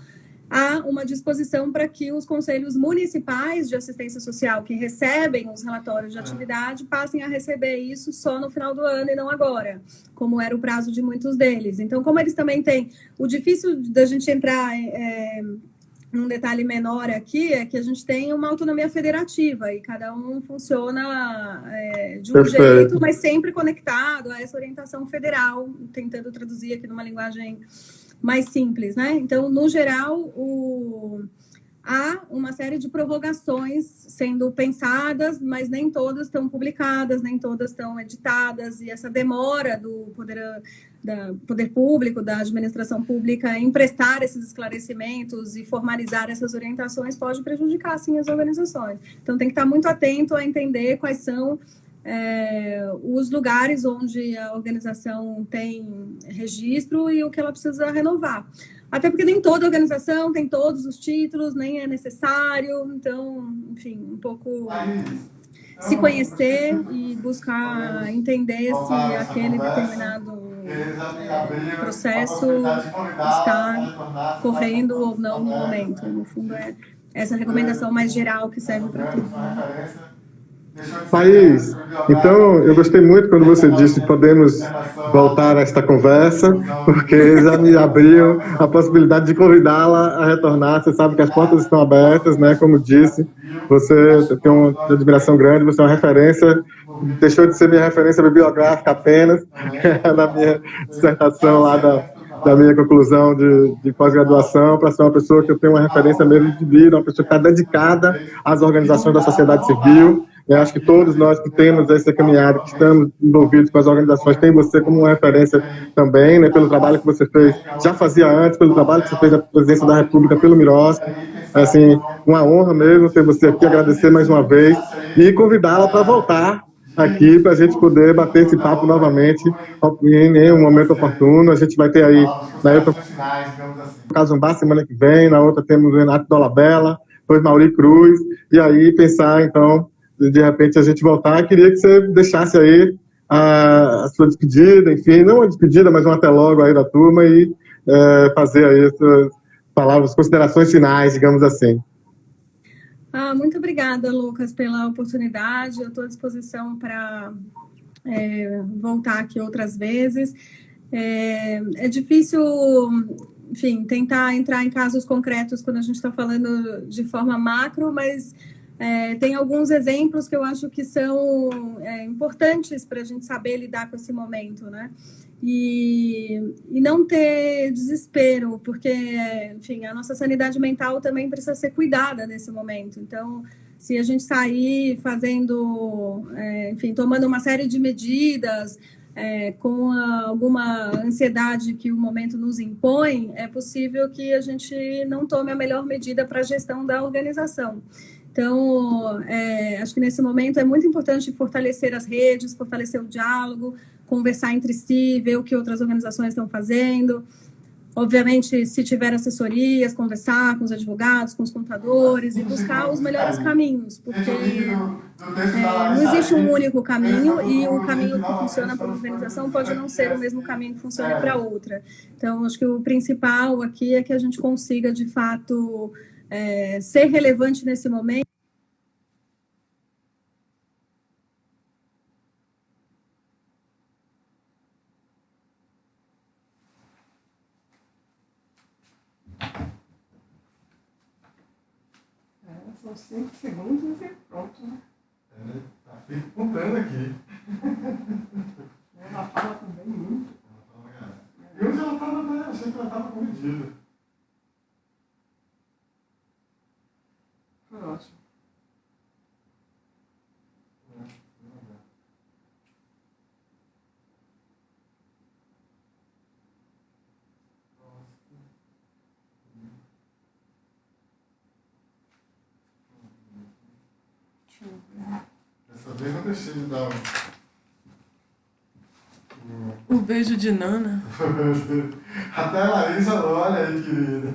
há uma disposição para que os conselhos municipais de assistência social que recebem os relatórios de atividade passem a receber isso só no final do ano e não agora, como era o prazo de muitos deles. Então, como eles também têm... O difícil da gente entrar... Um detalhe menor aqui é que a gente tem uma autonomia federativa e cada um funciona de um jeito, mas sempre conectado a essa orientação federal, tentando traduzir aqui numa linguagem mais simples, né? Então, no geral, há uma série de prorrogações sendo pensadas, mas nem todas estão publicadas, nem todas estão editadas, e essa demora do poder público, da administração pública em prestar esses esclarecimentos e formalizar essas orientações pode prejudicar, sim, as organizações. Então, tem que estar muito atento a entender quais são os lugares onde a organização tem registro e o que ela precisa renovar. Até porque nem toda organização tem todos os títulos, nem é necessário. Então, enfim, um pouco se conhecer e buscar entender se aquele determinado processo está correndo ou não no momento. No fundo, essa recomendação mais geral que serve para tudo. Thaís, então eu gostei muito quando você disse que podemos voltar a esta conversa, porque já me abriu a possibilidade de convidá-la a retornar. Você sabe que as portas estão abertas, né? Como disse, você tem uma admiração grande, você é uma referência, deixou de ser minha referência bibliográfica apenas, na minha dissertação lá da minha conclusão de pós-graduação, para ser uma pessoa que eu tenho uma referência mesmo de vida, uma pessoa que está dedicada às organizações da sociedade civil. Eu acho que todos nós que temos essa caminhada, que estamos envolvidos com as organizações, tem você como uma referência também, né, pelo trabalho que você fez, já fazia antes, pelo trabalho que você fez na Presidência da República, pelo Mirosc. Assim, uma honra mesmo ter você aqui, agradecer mais uma vez e convidá-la para voltar aqui para a gente poder bater esse papo novamente em um momento oportuno. A gente vai ter aí, na outra Casumbá semana que vem, na outra temos o Renato Dolabella, depois Mauri Cruz, e aí pensar, então, de repente a gente voltar. Queria que você deixasse aí a sua despedida, enfim, não uma despedida, mas um até logo aí da turma e fazer aí as suas palavras, considerações finais, digamos assim. Muito obrigada, Lucas, pela oportunidade. Eu estou à disposição para voltar aqui outras vezes. É difícil, enfim, tentar entrar em casos concretos quando a gente está falando de forma macro, mas tem alguns exemplos que eu acho que são importantes para a gente saber lidar com esse momento, né? E não ter desespero, porque, enfim, a nossa sanidade mental também precisa ser cuidada nesse momento. Então, se a gente sair fazendo, enfim, tomando uma série de medidas, com alguma ansiedade que o momento nos impõe, é possível que a gente não tome a melhor medida para a gestão da organização. Então, acho que nesse momento é muito importante fortalecer as redes, fortalecer o diálogo, conversar entre si, ver o que outras organizações estão fazendo. Obviamente, se tiver assessorias, conversar com os advogados, com os contadores e buscar os melhores caminhos, porque não existe um único caminho e um caminho que funciona para uma organização pode não ser o mesmo caminho que funcione para outra. Então, acho que o principal aqui é que a gente consiga, de fato, ser relevante nesse momento. São 5 segundos e pronto, né? Tá feito contando aqui. Ela fala também muito. E onde ela estava, né? Achei que ela estava comedida. Foi ótimo. Dessa vez não deixei de dar o beijo de Nana. Até a Larissa, olha aí, querida.